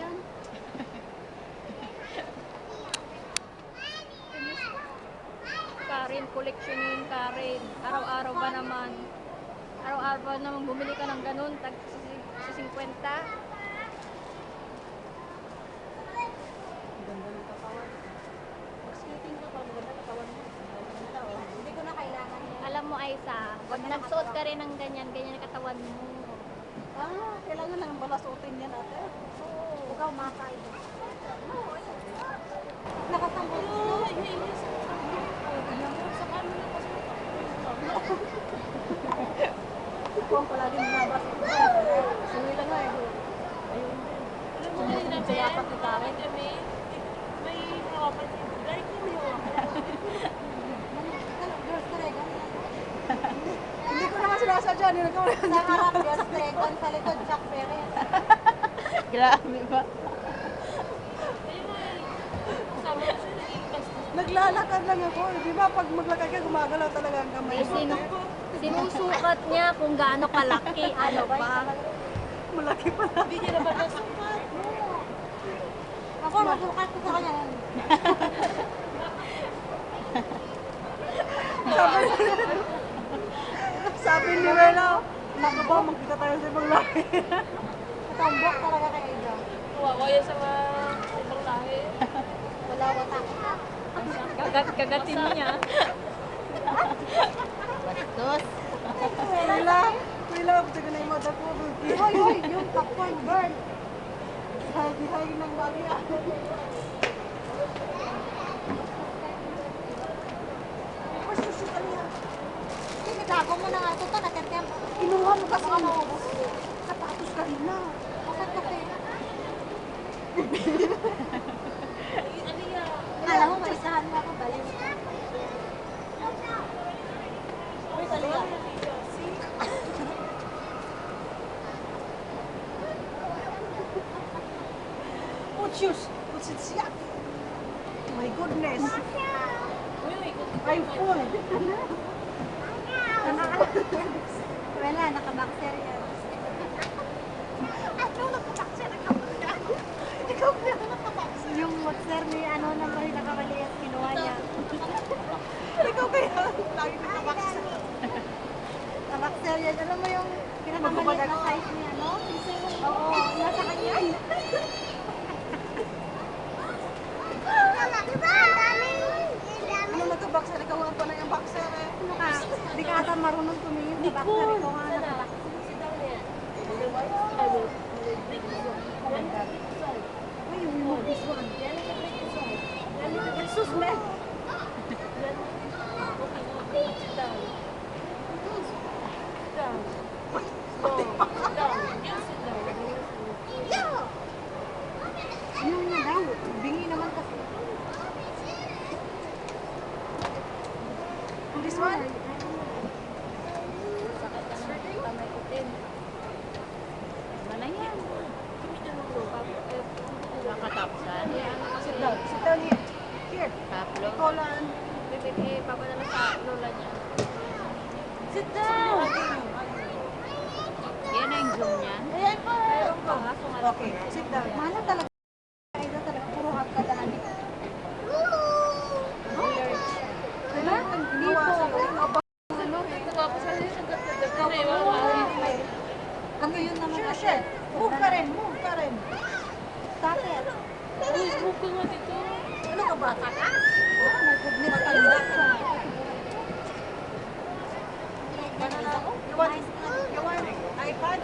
yan. Karen, collection yun, Karen. Araw-araw ba naman? Araw-araw ba naman bumili ka ng ganun? Tag sa 50? Ganda ng katawan. Mag-skating ka pa, maganda katawan mo. Ganda, oh. Hindi ko na kailangan yan. Alam mo, Aisa, pag nagsuot ka rin ng ganyan, ganyan ang katawan mo. Kailangan lang bala suotin yan ate. Oo. Ikaw makay. Nakasambot mo. Ikaw ang palagi nabas. Suwi lang nga eh. Ayun din. Sumusunod sa yapat ni Karen. May hawakan siya. Like yung may hawakan. Girls Dragon. Hindi ko naman sinasadya. Sa harap, Girls Dragon. Sa likod, Jack Perez. Grabe ba? Ayun nga eh. Kasama ko siya naging basta. Naglalakad lang ako. Di ba pag maglakad ka, gumagalaw talaga ang kamay. Sinusukat niya kung gaano kalaki. Ano ba? Malaki pala. Hindi niya naman nasukat. Ako, masukat ko sa kanya. Sabi ni Wela, naku ba, magkita tayo sa ibang lahi. Tombok talaga kay Ejo. Kawawa yan sa mga ibang lahi. Wala watak. Kagatin niya. Bastos. Wela, pati ko na yung mata ko. Hoy, hoy, yung popcorn burn. Hagi-hagi ng bali. Gago mo na nga ito. Nakatem. Inuha mo kasi sapatos ka rin na. Bakit kasi? Ano yan? Alam mo, maisahan mo ako. Baliw. Uy, taliya. Puchus, pusit siya. My goodness. Uy, I'm full. Wala, nakaboxer yan. Ano nakapakser ka? Ikaw na nakapakser. Yung boxer ni ano naman yung nakamaliit, kinuha niya. Ikaw kaya lagi nakapakser. Nakaboxer yan. Alam mo yung pinakamaliit na size ni ano? Oo, nasa kanya. Ano nakapakser? Ikaw nga pa na yung boxer eh. Ano ka? Hindi ka ata marunong tumingin sa boxer. Ikaw nga nakaboxer. Ay, yung mo this one. Sus, man. Yung nga daw, bingi naman kasi. This one? Nakatapsan. Sit down. Sit down here. Here. Taplo. Ikaw lang. Bibigay, papadala sa lola niya. Sit down. Yan na yung zoom niya. Ayan pa. Meron pa nga. Okay, sit down. Mahal talaga. Ito talaga, puro hagkadaan. Diba? Hindi po. Ano yun naman Sure, kasi? sure. Move ka rin. Move ka rin. Takit. Uy, smoke ka nga dito. Ano ka bata ka? Oh my goodness. Matanda ka. You want iPad?